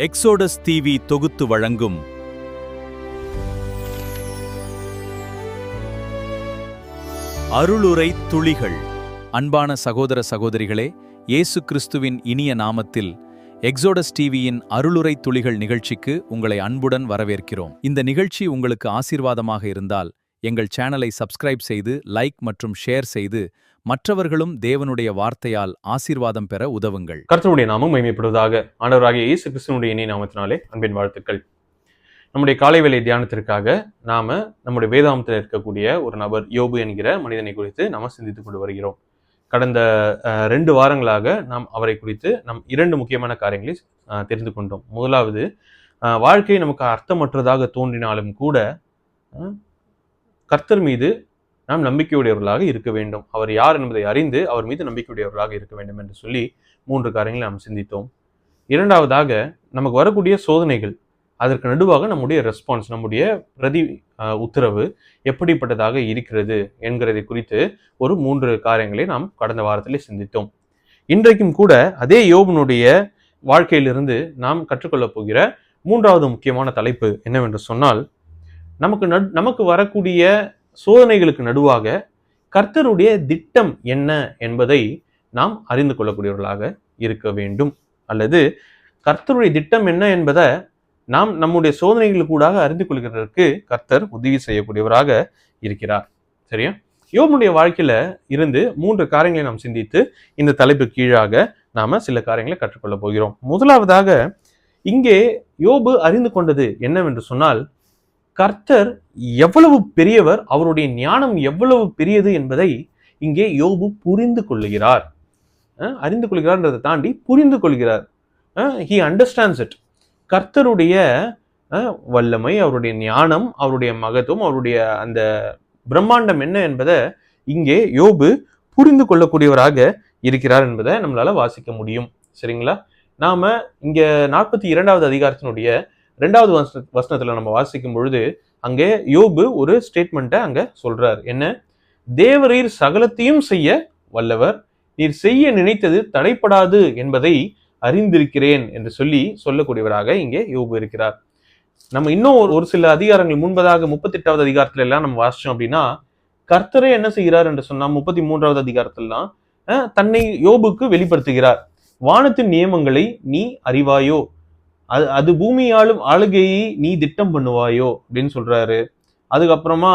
Exodus TV தொகுத்து வழங்கும் அருளுரை துளிகள். அன்பான சகோதர சகோதரிகளே, இயேசு கிறிஸ்துவின் இனிய நாமத்தில் எக்ஸோடஸ் டிவியின் அருளுரை துளிகள் நிகழ்ச்சிக்கு உங்களை அன்புடன் வரவேற்கிறோம். இந்த நிகழ்ச்சி உங்களுக்கு ஆசீர்வாதமாக இருந்தால் எங்கள் சேனலை சப்ஸ்கிரைப் செய்து லைக் மற்றும் ஷேர் செய்து மற்றவர்களும் தேவனுடைய வார்த்தையால் ஆசீர்வாதம் பெற உதவுங்கள். கர்த்தருடைய நாமம் மகிமைப்படுவதாக. ஆண்டவராகிய இயேசு கிறிஸ்துவினுடைய இனிய நாமத்தினாலே அன்பின் வாழ்த்துக்கள். நம்முடைய காலை வேளை தியானத்திற்காக நம்முடைய வேதாகமத்தில் இருக்கக்கூடிய ஒரு நபர் யோபு என்கிற மனிதனை குறித்து நாம் சிந்தித்துக் கொண்டு வருகிறோம். கடந்த 2 வாரங்களாக நாம் அவரை குறித்து நாம் 2 முக்கியமான காரியங்களை தெரிந்து கொண்டோம். முதலாவது, வாழ்க்கை நமக்கு அர்த்தமற்றதாக தோன்றினாலும் கூட கர்த்தர் மீது நாம் நம்பிக்கையுடையவர்களாக இருக்க வேண்டும். அவர் யார் என்பதை அறிந்து அவர் மீது நம்பிக்கையுடையவர்களாக இருக்க வேண்டும் என்று சொல்லி 3 காரியங்களை நாம் சிந்தித்தோம். இரண்டாவதாக, நமக்கு வரக்கூடிய சோதனைகள், அதற்கு நடுவாக நம்முடைய ரெஸ்பான்ஸ், நம்முடைய பிரதி உத்தரவு எப்படிப்பட்டதாக இருக்கிறது என்கிறதை குறித்து ஒரு 3 காரியங்களை நாம் கடந்த வாரத்திலே சிந்தித்தோம். இன்றைக்கும் கூட அதே யோபனுடைய வாழ்க்கையிலிருந்து நாம் கற்றுக்கொள்ளப் போகிற 3வது முக்கியமான தலைப்பு என்னவென்று சொன்னால், நமக்கு வரக்கூடிய சோதனைகளுக்கு நடுவாக கர்த்தருடைய திட்டம் என்ன என்பதை நாம் அறிந்து கொள்ளக்கூடியவர்களாக இருக்க வேண்டும். அல்லது கர்த்தருடைய திட்டம் என்ன என்பதை நாம் நம்முடைய சோதனைகளுக்கூடாக அறிந்து கொள்கிறதற்கு கர்த்தர் உதவி செய்யக்கூடியவராக இருக்கிறார். சரியா? யோபுடைய வாழ்க்கையில இருந்து 3 காரியங்களை நாம் சிந்தித்து இந்த தலைப்பு கீழாக நாம சில காரியங்களை கற்றுக்கொள்ள போகிறோம். முதலாவதாக, இங்கே யோபு அறிந்து கொண்டது என்னவென்று சொன்னால், கர்த்தர் எவ்வளவு பெரியவர், அவருடைய ஞானம் எவ்வளவு பெரியது என்பதை இங்கே யோபு புரிந்து கொள்ளுகிறார். அறிந்து கொள்கிறார்ன்றதை தாண்டி புரிந்து கொள்கிறார். He understands it. கர்த்தருடைய வல்லமை, அவருடைய ஞானம், அவருடைய மகத்துவம், அவருடைய அந்த பிரம்மாண்டம் என்ன என்பதை இங்கே யோபு புரிந்து கொள்ளக்கூடியவராக இருக்கிறார் என்பதை நம்மளால வாசிக்க முடியும். சரிங்களா? நாம இங்க 42வது அதிகாரத்தினுடைய 2வது வசனத்துல நம்ம வாசிக்கும் பொழுது அங்கே யோபு ஒரு ஸ்டேட்மெண்ட்டை அங்க சொல்றார். என்ன? தேவரீர் சகலத்தையும் செய்ய வல்லவர், நீர் செய்ய நினைத்தது தடைப்படாது என்பதை அறிந்திருக்கிறேன் என்று சொல்லக்கூடியவராக இங்கே யோபு இருக்கிறார். நம்ம இன்னும் ஒரு சில அதிகாரங்கள் முன்பதாக 38வது அதிகாரத்துல எல்லாம் நம்ம வாசிச்சோம் அப்படின்னா, கர்த்தரே என்ன செய்கிறார் என்று சொன்னா 33வது அதிகாரத்திலாம் தன்னை யோபுக்கு வெளிப்படுத்துகிறார். வானத்தின் நியமங்களை நீ அறிவாயோ, அது பூமியாலும் ஆளுகையை நீ திட்டம் பண்ணுவாயோ அப்படின்னு சொல்றாரு. அதுக்கப்புறமா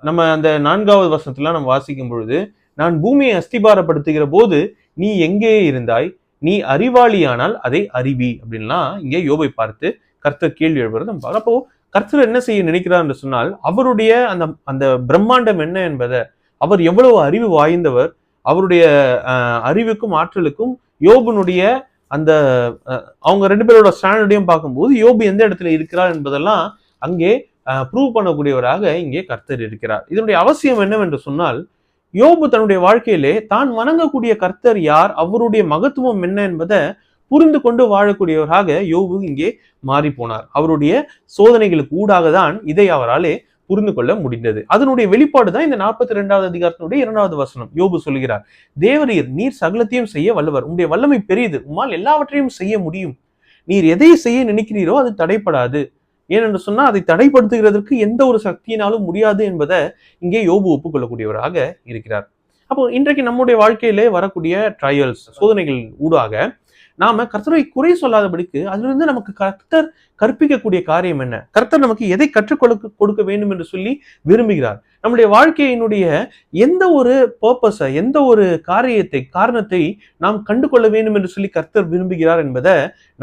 நம்ம அந்த 4வது வசனத்துல நம்ம வாசிக்கும் பொழுது, நான் பூமியை அஸ்திபாரப்படுத்துகிற போது நீ எங்கே இருந்தாய், நீ அறிவாளியானால் அதை அறிவி அப்படின்லாம் இங்கே யோபை பார்த்து கர்த்தர் கேள்வி எழுப்புறது நம்ம பார்க்க. அப்போ கர்த்தர் என்ன செய்ய நினைக்கிறார் என்று சொன்னால், அவருடைய அந்த பிரம்மாண்டம் என்ன என்பதை, அவர் எவ்வளவு அறிவு வாய்ந்தவர், அவருடைய அறிவுக்கும் ஆற்றலுக்கும் யோபனுடைய அந்த அவங்க 2 பேரோட ஸ்டாண்டர்டையும் பார்க்கும்போது யோபு எந்த இடத்துல இருக்கிறார் என்பதெல்லாம் அங்கே ப்ரூவ் பண்ணக்கூடியவராக இங்கே கர்த்தர் இருக்கிறார். இதனுடைய அவசியம் என்னவென்று சொன்னால், யோபு தன்னுடைய வாழ்க்கையிலே தான் வணங்கக்கூடிய கர்த்தர் யார், அவருடைய மகத்துவம் என்ன என்பதை புரிந்து கொண்டு வாழக்கூடியவராக யோபு இங்கே மாறி போனார். அவருடைய சோதனைகளுக்கு ஊடாக தான் இதை அவராலே புரிந்து கொள்ள முடிந்தது. அதனுடைய வெளிப்பாடு தான் இந்த 42வது அதிகாரத்தினுடைய 2வது வசனம். யோபு சொல்கிறார், தேவரீர் நீர் சகலத்தையும் செய்ய வல்லவர், உங்களுடைய வல்லமை பெரியது, உம்மால் எல்லாவற்றையும் செய்ய முடியும், நீர் எதை செய்ய நினைக்கிறீரோ அது தடைப்படாது. ஏனென்று சொன்னா அதை தடைப்படுத்துகிறதற்கு எந்த ஒரு சக்தியினாலும் முடியாது என்பதை இங்கே யோபு ஒப்புக்கொள்ளக்கூடியவராக இருக்கிறார். அப்போ இன்றைக்கு நம்முடைய வாழ்க்கையிலே வரக்கூடிய ட்ரையல்ஸ், சோதனைகள் ஊடாக நாம கர்த்தரை குறை சொல்லாதபடிக்கு அதிலிருந்து நமக்கு கர்த்தர் கற்பிக்கக்கூடிய காரியம் என்ன, கர்த்தர் நமக்கு எதை கற்றுக் கொடுக்க வேண்டும் என்று சொல்லி விரும்புகிறார். நம்முடைய வாழ்க்கையினுடைய எந்த ஒரு பர்பஸை, எந்த ஒரு காரணத்தை நாம் கண்டு கொள்ள வேண்டும் என்று சொல்லி கர்த்தர் விரும்புகிறார் என்பதை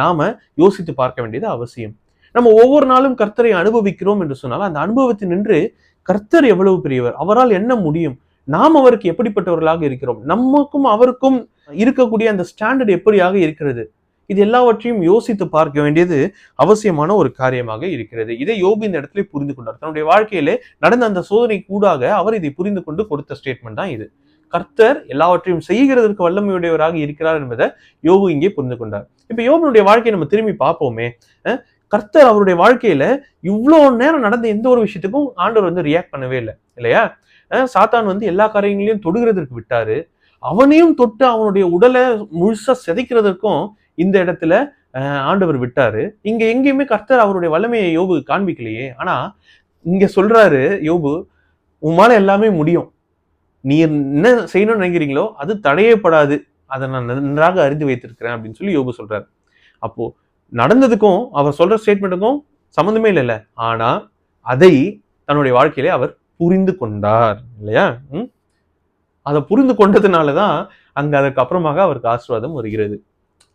நாம யோசித்து பார்க்க வேண்டியது அவசியம். நம்ம ஒவ்வொரு நாளும் கர்த்தரை அனுபவிக்கிறோம் என்று சொன்னால், அந்த அனுபவத்தில் நின்று கர்த்தர் எவ்வளவு பெரியவர், அவரால் என்ன முடியும், நாம் அவருக்கு எப்படிப்பட்டவர்களாக இருக்கிறோம், நமக்கும் அவருக்கும் இருக்கக்கூடிய அந்த ஸ்டாண்டர்ட் எப்படியாக இருக்கிறது, இது எல்லாவற்றையும் யோசித்து பார்க்க வேண்டியது அவசியமான ஒரு காரியமாக இருக்கிறது. இதை யோபு இந்த இடத்துல புரிந்து கொண்டார். தன்னுடைய வாழ்க்கையிலே நடந்த அந்த சோதனை கூடாக அவர் இதை புரிந்து கொண்டு கொடுத்த ஸ்டேட்மெண்ட் தான் இது. கர்த்தர் எல்லாவற்றையும் செய்கிறதற்கு வல்லமையுடையவராக இருக்கிறார் என்பதை யோபு இங்கே புரிந்து கொண்டார். இப்ப யோபனுடைய வாழ்க்கையை நம்ம திரும்பி பார்ப்போமே. கர்த்தர் அவருடைய வாழ்க்கையில இவ்வளவு நேரம் நடந்த எந்த ஒரு விஷயத்துக்கும் ஆண்டவர் ரியாக்ட் பண்ணவே இல்லை, இல்லையா? சாத்தான் எல்லா காரியங்களையும் தொடுகிறதற்கு விட்டாரு. அவனையும் தொட்டு அவனுடைய உடலை முழுசா சிதைக்கிறதற்கும் இந்த இடத்துல ஆண்டவர் விட்டாரு. இங்க எங்கேயுமே கர்த்தர் அவருடைய வல்லமையை யோபு காண்பிக்கலையே. ஆனா இங்க சொல்றாரு யோபு, உம்மால எல்லாமே முடியும். நீ என்ன செய்யணும்னு நினைக்கிறீங்களோ அது தடையப்படாது. அதை நான் நன்றாக அறிந்து வைத்திருக்கிறேன் அப்படின்னு சொல்லி யோபு சொல்றாரு. அப்போ நடந்ததுக்கும் அவர் சொல்ற ஸ்டேட்மெண்ட்டுக்கும் சம்மந்தமே இல்லைல்ல. ஆனா அதை தன்னுடைய வாழ்க்கையிலே அவர் புரிந்து கொண்டார் இல்லையா? அதை புரிந்து கொண்டதுனாலதான் அங்க அதற்கு அப்புறமாக அவருக்கு ஆசீர்வாதம் வருகிறது.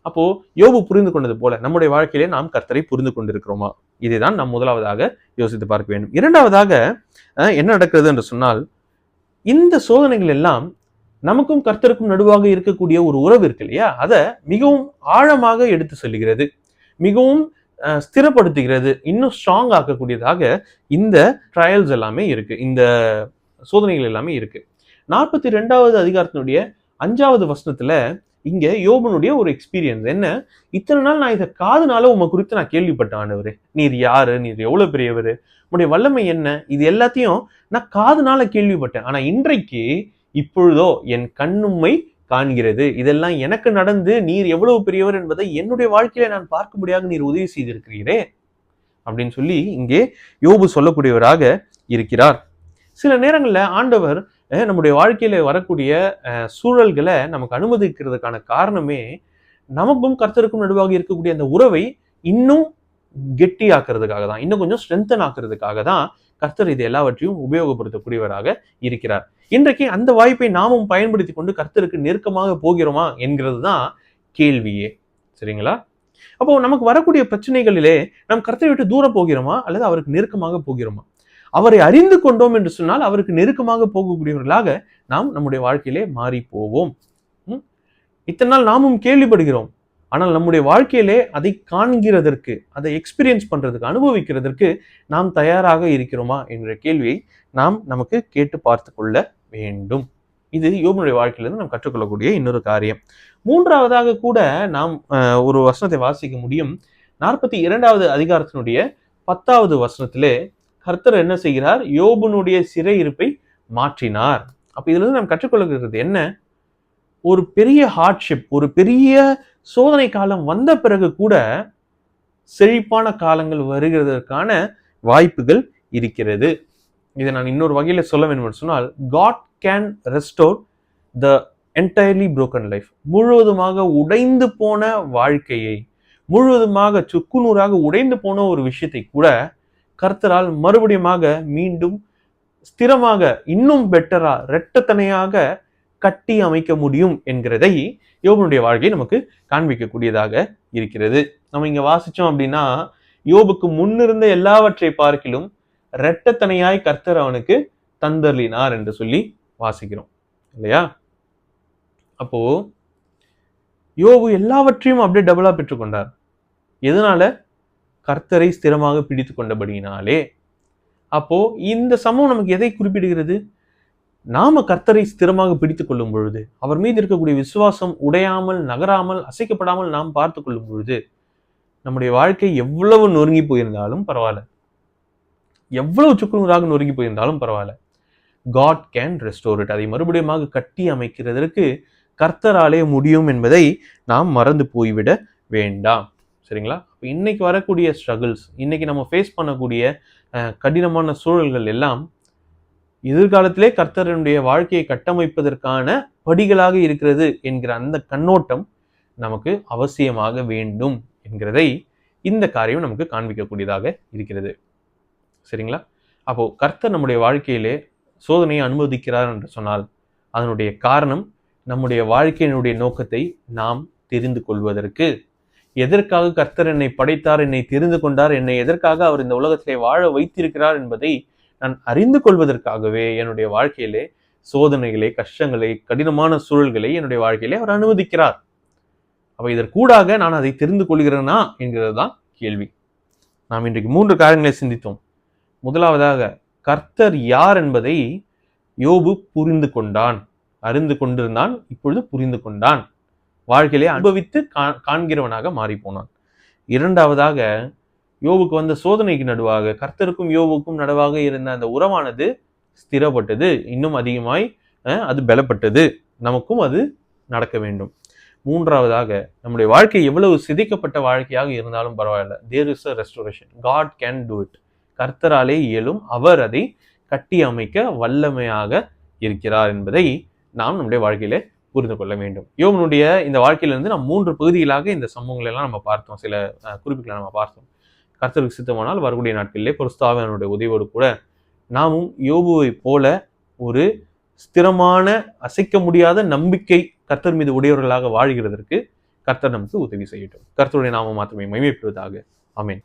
அப்போ யோபு புரிந்து கொண்டது போல நம்முடைய வாழ்க்கையிலே நாம் கர்த்தரை புரிந்து கொண்டிருக்கிறோமா? இதைதான் நாம் முதலாவதாக யோசித்து பார்க்க வேண்டும். இரண்டாவதாக என்ன நடக்கிறது என்று சொன்னால், இந்த சோதனைகள் எல்லாம் நமக்கும் கர்த்தருக்கும் நடுவாக இருக்கக்கூடிய ஒரு உறவு இருக்கு இல்லையா, அதை மிகவும் ஆழமாக எடுத்து செல்லுகிறது, மிகவும் ஸ்திரப்படுத்துகிறது, இன்னும் ஸ்ட்ராங் ஆக்கக்கூடியதாக இந்த ட்ரையல்ஸ் எல்லாமே இருக்கு, இந்த சோதனைகள் எல்லாமே இருக்கு. 42வது அதிகாரத்தினுடைய 5வது வசனத்துல இங்க யோபனுடைய ஒரு எக்ஸ்பீரியன்ஸ் என்ன, இத்தனை நாள் நான் இதை காதுனால உங்க குறித்து நான் கேள்விப்பட்டேன் ஆண்டவரே, நீர் யாரு, நீர் எவ்வளவு பெரியவர், உங்களுடைய வல்லமை என்ன, இது எல்லாத்தையும் நான் காதுனால கேள்விப்பட்டேன். ஆனா இன்றைக்கு இப்பொழுதோ என் கண்ணும்மை காண்கிறது, இதெல்லாம் எனக்கு நடந்து நீர் எவ்வளவு பெரியவர் என்பதை என்னுடைய வாழ்க்கையில நான் பார்க்கும்படியாக நீர் உதவி செய்திருக்கிறீரே அப்படின்னு சொல்லி இங்கே யோபு சொல்லக்கூடியவராக இருக்கிறார். சில நேரங்கள்ல ஆண்டவர் நம்முடைய வாழ்க்கையில வரக்கூடிய சூழல்களை நமக்கு அனுமதிக்கிறதுக்கான காரணமே நமக்கும் கர்த்தருக்கும் நடுவாக இருக்கக்கூடிய அந்த உறவை இன்னும் கெட்டி ஆக்குறதுக்காக தான், இன்னும் கொஞ்சம் ஸ்ட்ரென்தன் ஆக்குறதுக்காக தான் கர்த்தர் இது எல்லாவற்றையும் உபயோகப்படுத்தக்கூடியவராக இருக்கிறார். இன்றைக்கு அந்த வாய்ப்பை நாமும் பயன்படுத்தி கொண்டு கர்த்தருக்கு நெருக்கமாக போகிறோமா என்கிறது தான் கேள்வியே. சரிங்களா? அப்போ நமக்கு வரக்கூடிய பிரச்சனைகளிலே நாம் கர்த்தரை விட்டு தூரம் போகிறோமா அல்லது அவருக்கு நெருக்கமாக போகிறோமா? அவரை அறிந்து கொண்டோம் என்று சொன்னால் அவருக்கு நெருக்கமாக போகக்கூடியவர்களாக நாம் நம்முடைய வாழ்க்கையிலே மாறி போவோம். இத்தனை நாள் நாமும் கேள்விப்படுகிறோம், ஆனால் நம்முடைய வாழ்க்கையிலே அதை காண்கிறதற்கு, அதை எக்ஸ்பீரியன்ஸ் பண்றதுக்கு, அனுபவிக்கிறதற்கு நாம் தயாராக இருக்கிறோமா என்ற கேள்வியை நாம் நமக்கு கேட்டு பார்த்து கொள்ள வேண்டும். இது யோபனுடைய வாழ்க்கையிலிருந்து நாம் கற்றுக்கொள்ளக்கூடிய இன்னொரு காரியம். மூன்றாவதாக கூட நாம் ஒரு வசனத்தை வாசிக்க முடியும். 42வது அதிகாரத்தினுடைய 10வது வசனத்திலே கர்த்தர் என்ன செய்கிறார், யோபனுடைய சிறையிருப்பை மாற்றினார். அப்ப இதுல இருந்து நாம் கற்றுக்கொள்கிறது என்ன, ஒரு பெரிய ஹார்ட்ஷிப், ஒரு பெரிய சோதனை காலம் வந்த பிறகு கூட செழிப்பான காலங்கள் வருகிறதற்கான வாய்ப்புகள் இருக்கிறது. இதை நான் இன்னொரு வகையில சொல்ல வேண்டும் என்று சொன்னால், God can restore the entirely broken life. முழுவதுமாக உடைந்து போன வாழ்க்கையை, முழுவதுமாக சுக்குநூறாக உடைந்து போன ஒரு விஷயத்தை கூட கர்த்தரால் மறுபடியுமாக மீண்டும் ஸ்திரமாக, இன்னும் பெட்டரா, இரட்டத்தனையாக கட்டி அமைக்க முடியும் என்கிறதை யோபனுடைய வாழ்க்கை நமக்கு காண்பிக்கக்கூடியதாக இருக்கிறது. நம்ம இங்க வாசிச்சோம் அப்படின்னா, யோபுக்கு முன்னிருந்த எல்லாவற்றை பார்க்கிலும் இரட்டத்தனையாய் கர்த்தர் அவனுக்கு தந்தர்லினார் என்று சொல்லி வாசிக்கிறோம் இல்லையா? அப்போ யோபு எல்லாவற்றையும் அப்படியே டபுளா பெற்றுக்கொண்டார். எதனால? கர்த்தரை ஸ்திரமாக பிடித்து கொண்டபடியினாலே. அப்போ இந்த சம்பவம் நமக்கு எதை குறிப்பிடுகிறது? நாம கர்த்தரை ஸ்திரமாக பிடித்துக் கொள்ளும் பொழுது, அவர் மீது இருக்கக்கூடிய விசுவாசம் உடையாமல், நகராமல், அசைக்கப்படாமல் நாம் பார்த்து கொள்ளும் பொழுது, நம்முடைய வாழ்க்கை எவ்வளவு நொறுங்கி போயிருந்தாலும் பரவாயில்ல, எவ்வளவு சுக்குநூறாக நொறுங்கி போயிருந்தாலும் பரவாயில்ல, God can restore it. அதை மறுபடியும் கட்டி அமைக்கிறதற்கு கர்த்தராலே முடியும் என்பதை நாம் மறந்து போய்விட வேண்டாம். சரிங்களா? இன்னைக்கு வரக்கூடிய ஸ்ட்ரகிள்ஸ், இன்னைக்கு நம்ம ஃபேஸ் பண்ணக்கூடிய கடினமான சூழல்கள் எல்லாம் எதிர்காலத்திலே கர்த்தருடைய வாழ்க்கையை கட்டமைப்பதற்கான படிகளாக இருக்கிறது என்கிற அந்த கண்ணோட்டம் நமக்கு அவசியமாக வேண்டும் என்கிறதை இந்த காரியம் நமக்கு காண்பிக்கக்கூடியதாக இருக்கிறது. சரிங்களா? அப்போ கர்த்தர் நம்முடைய வாழ்க்கையிலே சோதனையை அனுமதிக்கிறார் என்று சொன்னால் அதனுடைய காரணம் நம்முடைய வாழ்க்கையினுடைய நோக்கத்தை நாம் தெரிந்து கொள்வதற்கு. எதற்காக கர்த்தர் என்னை படைத்தார், என்னை தெரிந்து கொண்டார், என்னை எதற்காக அவர் இந்த உலகத்திலே வாழ வைத்திருக்கிறார் என்பதை நான் அறிந்து கொள்வதற்காகவே என்னுடைய வாழ்க்கையிலே சோதனைகளை, கஷ்டங்களை, கடினமான சூழல்களை என்னுடைய வாழ்க்கையிலே அவர் அனுமதிக்கிறார். அப்ப இதற்கூடாக நான் அதை தெரிந்து கொள்கிறேனா என்கிறது தான் கேள்வி. நாம் இன்றைக்கு 3 காரியங்களை சிந்தித்தோம். முதலாவதாக, கர்த்தர் யார் என்பதை யோபு புரிந்து கொண்டான், அறிந்து கொண்டிருந்தான், இப்பொழுது புரிந்து கொண்டான், வாழ்க்கையிலே அனுபவித்து காண்கிறவனாக மாறி போனான். இரண்டாவதாக, யோபுக்கு வந்த சோதனைக்கு நடுவாக கர்த்தருக்கும் யோபுக்கும் நடுவாக இருந்த அந்த உறவானது ஸ்திரப்பட்டது, இன்னும் அதிகமாய் அது பலப்பட்டது. நமக்கும் அது நடக்க வேண்டும். மூன்றாவதாக நம்முடைய வாழ்க்கை எவ்வளவு சிதைக்கப்பட்ட வாழ்க்கையாக இருந்தாலும் பரவாயில்ல, there is a restoration. God can do it. கர்த்தராலே இயலும். அவர் அதை கட்டி அமைக்க வல்லமையாக இருக்கிறார் என்பதை நாம் நம்முடைய வாழ்க்கையிலே புரிந்து கொள்ள வேண்டும். யோபனுடைய இந்த வாழ்க்கையிலிருந்து நாம் 3 பகுதிகளாக இந்த சம்பவங்களை எல்லாம் நம்ம பார்த்தோம். சில குறிப்புகளை நம்ம பார்த்தோம். கர்த்தருக்கு சித்தமானால் வரக்கூடிய நாட்களிலே பரிசுத்த ஆவியானவருடைய உதவியோடு கூட நாமும் யோபுவை போல ஒரு ஸ்திரமான, அசைக்க முடியாத நம்பிக்கை கர்த்தர் மீது உடையவர்களாக வாழ்கிறதற்கு கர்த்தர் நமக்கு உதவி செய்யட்டும். கர்த்தருடைய நாமம் மாத்திரமே மகிமைப்படுவதாக. ஆமென்.